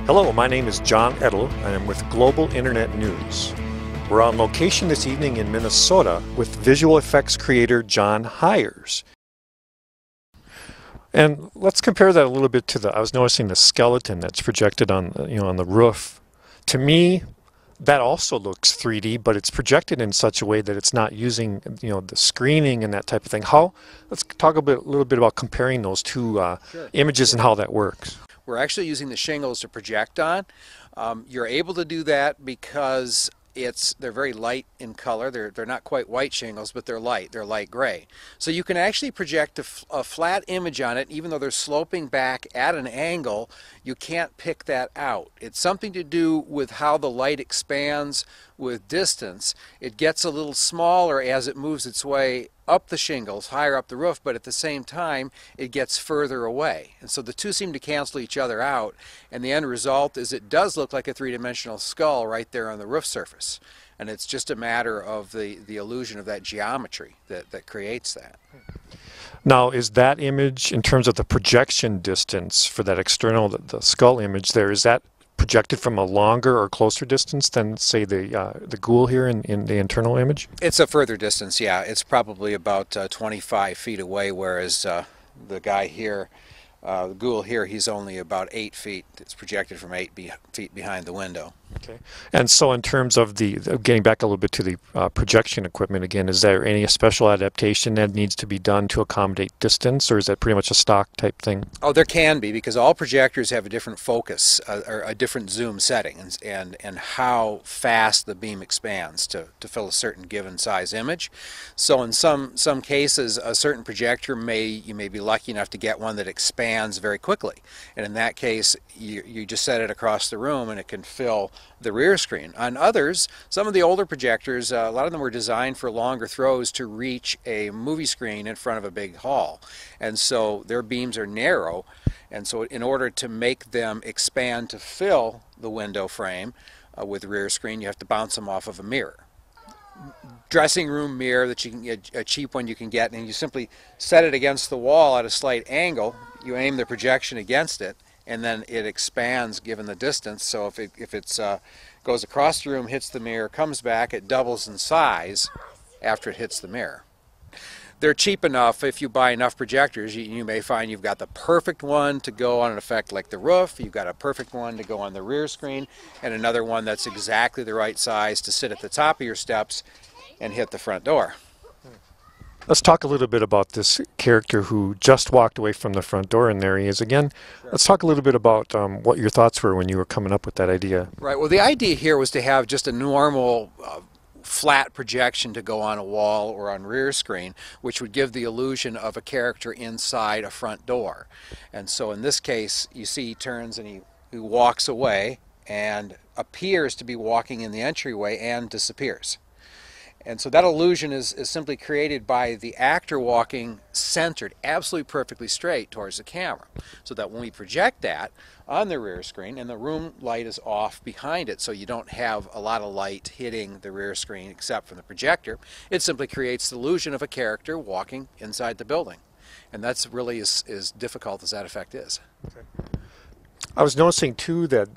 Hello, my name is John Edel, and I'm with Global Internet News. We're on location this evening in Minnesota with visual effects creator John Hyers. And let's compare that a little bit to I was noticing the skeleton that's projected on, on the roof. To me, that also looks 3D, but it's projected in such a way that it's not using, the screening and that type of thing. Let's talk a little bit about comparing those two images and how that works. We're actually using the shingles to project on. You're able to do that because they're very light in color. They're not quite white shingles, but they're light. They're light gray. So you can actually project a flat image on it, even though they're sloping back at an angle. You can't pick that out. It's something to do with how the light expands with distance. It gets a little smaller as it moves its way up the shingles, higher up the roof, but at the same time it gets further away. And so the two seem to cancel each other out, and the end result is it does look like a three-dimensional skull right there on the roof surface. And it's just a matter of the illusion of that geometry that creates that. Now, is that image, in terms of the projection distance for that external, the skull image there, is that projected from a longer or closer distance than, say, the ghoul here in the internal image? It's a further distance, yeah. It's probably about 25 feet away, whereas the guy here, the ghoul here, he's only about 8 feet. It's projected from 8 feet behind the window. Okay. And so in terms of getting back a little bit to the projection equipment again, is there any special adaptation that needs to be done to accommodate distance, or is that pretty much a stock type thing? Oh, there can be, because all projectors have a different focus or a different zoom setting and how fast the beam expands to fill a certain given size image. So in some cases, a certain projector you may be lucky enough to get one that expands very quickly, and in that case you just set it across the room and it can fill the rear screen. On others, some of the older projectors, a lot of them were designed for longer throws to reach a movie screen in front of a big hall, and so their beams are narrow, and so in order to make them expand to fill the window frame with the rear screen, you have to bounce them off of a mirror. Dressing room mirror that you can get, a cheap one you can get, and you simply set it against the wall at a slight angle. You aim the projection against it, and then it expands given the distance. So if it goes across the room, hits the mirror, comes back, it doubles in size after it hits the mirror. They're cheap enough. If you buy enough projectors, you may find you've got the perfect one to go on an effect like the roof, you've got a perfect one to go on the rear screen, and another one that's exactly the right size to sit at the top of your steps and hit the front door. Let's talk a little bit about this character who just walked away from the front door, and there he is again. Sure. Let's talk a little bit about what your thoughts were when you were coming up with that idea. Right. Well, the idea here was to have just a normal flat projection to go on a wall or on rear screen, which would give the illusion of a character inside a front door. And so in this case, you see he turns and he walks away and appears to be walking in the entryway and disappears. And so that illusion is simply created by the actor walking centered, absolutely perfectly straight towards the camera. So that when we project that on the rear screen, and the room light is off behind it, so you don't have a lot of light hitting the rear screen except from the projector, it simply creates the illusion of a character walking inside the building. And that's really as difficult as that effect is. Okay. I was noticing too that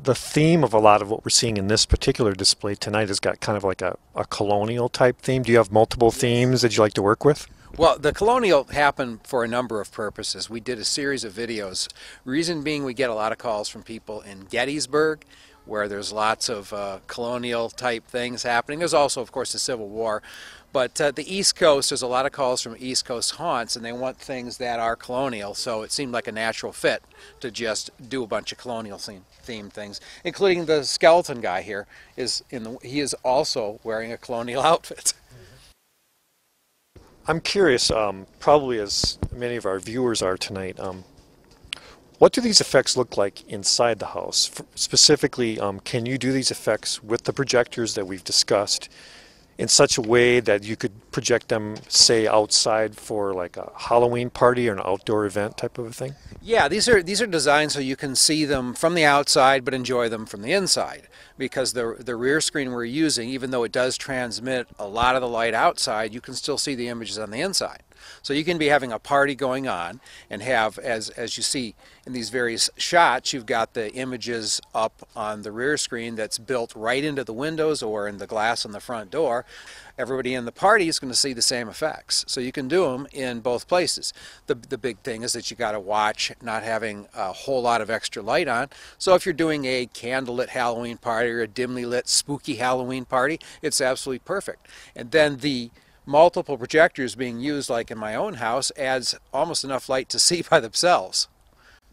the theme of a lot of what we're seeing in this particular display tonight has got kind of like a colonial type theme. Do you have multiple themes that you like to work with? Well, the colonial happened for a number of purposes. We did a series of videos. Reason being, we get a lot of calls from people in Gettysburg, where there's lots of colonial type things happening. There's also, of course, the Civil War. But the East Coast, there's a lot of calls from East Coast haunts, and they want things that are colonial, so it seemed like a natural fit to just do a bunch of colonial themed things, including the skeleton guy here. He is also wearing a colonial outfit. I'm curious, probably as many of our viewers are tonight, what do these effects look like inside the house? Specifically, can you do these effects with the projectors that we've discussed in such a way that you could project them, say, outside for like a Halloween party or an outdoor event type of a thing? Yeah, these are designed so you can see them from the outside but enjoy them from the inside, because the rear screen we're using, even though it does transmit a lot of the light outside, you can still see the images on the inside. So you can be having a party going on and have, as you see in these various shots, you've got the images up on the rear screen that's built right into the windows or in the glass on the front door. Everybody in the party is going to see the same effects. So you can do them in both places. The big thing is that you got to watch not having a whole lot of extra light on. So if you're doing a candlelit Halloween party or a dimly lit spooky Halloween party, it's absolutely perfect. And then the multiple projectors being used, like in my own house, adds almost enough light to see by themselves.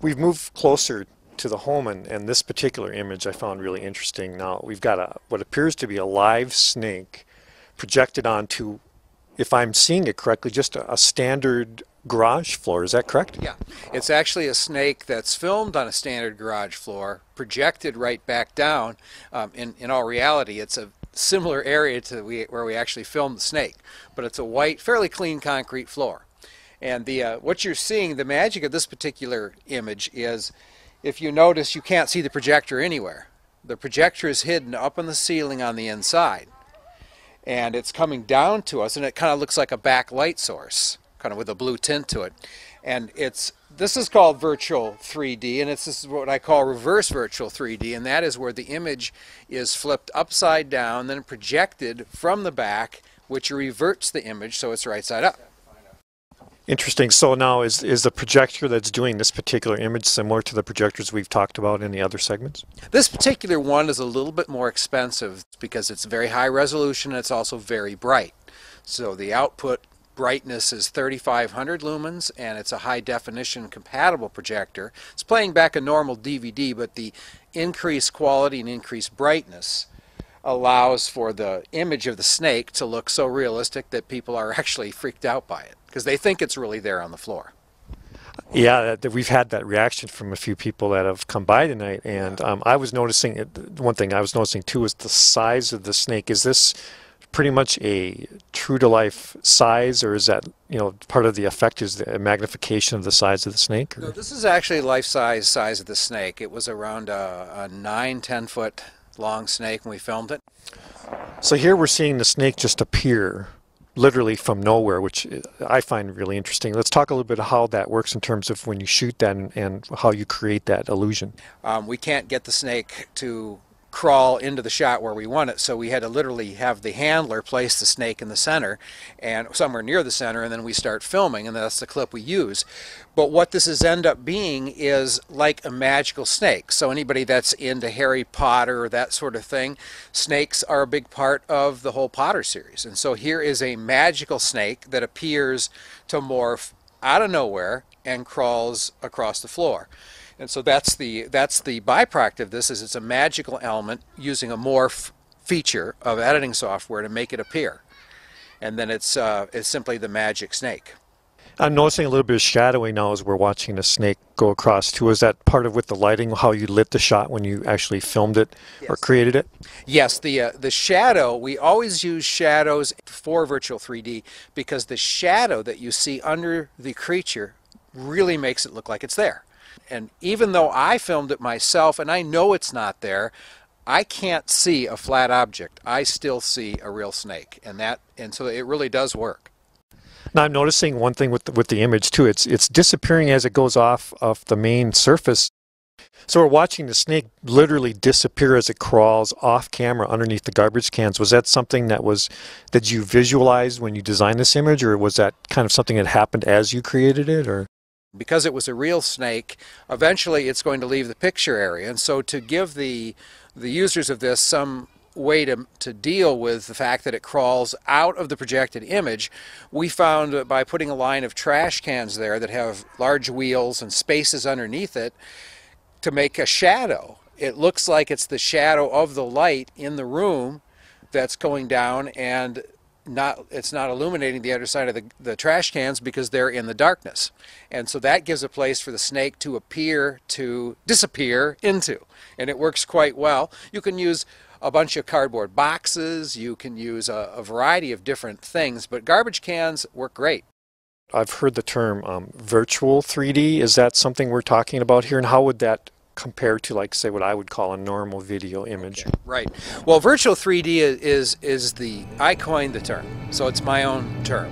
We've moved closer to the home, and this particular image I found really interesting. Now we've got what appears to be a live snake projected onto, if I'm seeing it correctly, just a standard garage floor. Is that correct? Yeah, it's actually a snake that's filmed on a standard garage floor, projected right back down. In all reality, it's a similar area to where we actually filmed the snake, but it's a white, fairly clean concrete floor. And what you're seeing, the magic of this particular image is, if you notice, you can't see the projector anywhere. The projector is hidden up on the ceiling on the inside, and it's coming down to us, and it kind of looks like a backlight source, kind of with a blue tint to it. And this is called virtual 3D, and this is what I call reverse virtual 3D, and that is where the image is flipped upside down, then projected from the back, which reverts the image so it's right side up. Interesting. So now is the projector that's doing this particular image similar to the projectors we've talked about in the other segments? This particular one is a little bit more expensive because it's very high resolution and it's also very bright. So the output brightness is 3,500 lumens, and it's a high definition compatible projector. It's playing back a normal DVD, but the increased quality and increased brightness allows for the image of the snake to look so realistic that people are actually freaked out by it because they think it's really there on the floor. Yeah, we've had that reaction from a few people that have come by tonight, and I was noticing one thing I was noticing too is the size of the snake. Is this pretty much a true-to-life size, or is that, part of the effect is the magnification of the size of the snake? Or? No, this is actually life-size size of the snake. It was around a 9-10 foot long snake when we filmed it. So here we're seeing the snake just appear literally from nowhere, which I find really interesting. Let's talk a little bit of how that works in terms of when you shoot that and how you create that illusion. We can't get the snake to crawl into the shot where we want it, so we had to literally have the handler place the snake in the center and somewhere near the center, and then we start filming, and that's the clip we use. But what this has ended up being is like a magical snake. So anybody that's into Harry Potter or that sort of thing, snakes are a big part of the whole Potter series. And so here is a magical snake that appears to morph out of nowhere and crawls across the floor. And so that's the byproduct of this, is it's a magical element using a morph feature of editing software to make it appear. And then it's simply the magic snake. I'm noticing a little bit of shadowing now as we're watching the snake go across too. Is that part of with the lighting, how you lit the shot when you actually filmed it or created it? Yes, the shadow, we always use shadows for virtual 3D because the shadow that you see under the creature really makes it look like it's there. And even though I filmed it myself and I know it's not there, I can't see a flat object. I still see a real snake, and so it really does work. Now I'm noticing one thing with the image too. It's disappearing as it goes off of the main surface. So we're watching the snake literally disappear as it crawls off camera underneath the garbage cans. Was that something that you visualized when you designed this image, or was that kind of something that happened as you created it, or? Because it was a real snake, eventually it's going to leave the picture area, and so to give the users of this some way to deal with the fact that it crawls out of the projected image, we found by putting a line of trash cans there that have large wheels and spaces underneath it to make a shadow. It looks like it's the shadow of the light in the room that's going down, and it's not illuminating the other side of the trash cans because they're in the darkness. And so that gives a place for the snake to appear to disappear into, and it works quite well. You can use a bunch of cardboard boxes, you can use a variety of different things, but garbage cans work great. I've heard the term virtual 3D. Is that something we're talking about here, and how would that compare to, like, say, what I would call a normal video image? Okay, right. Well, virtual 3D I coined the term, so it's my own term.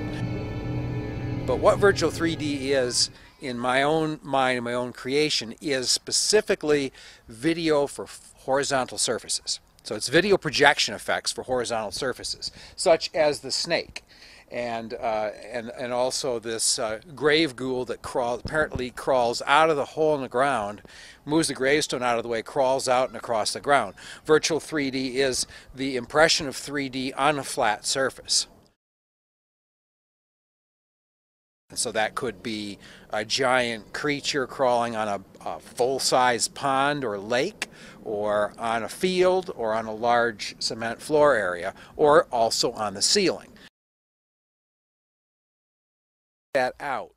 But what virtual 3D is, in my own mind and my own creation, is specifically video for horizontal surfaces. So it's video projection effects for horizontal surfaces, such as the snake, and also this grave ghoul that apparently crawls out of the hole in the ground, moves the gravestone out of the way, crawls out and across the ground. Virtual 3D is the impression of 3D on a flat surface. And so that could be a giant creature crawling on a full-size pond or lake, or on a field, or on a large cement floor area, or also on the ceiling. That out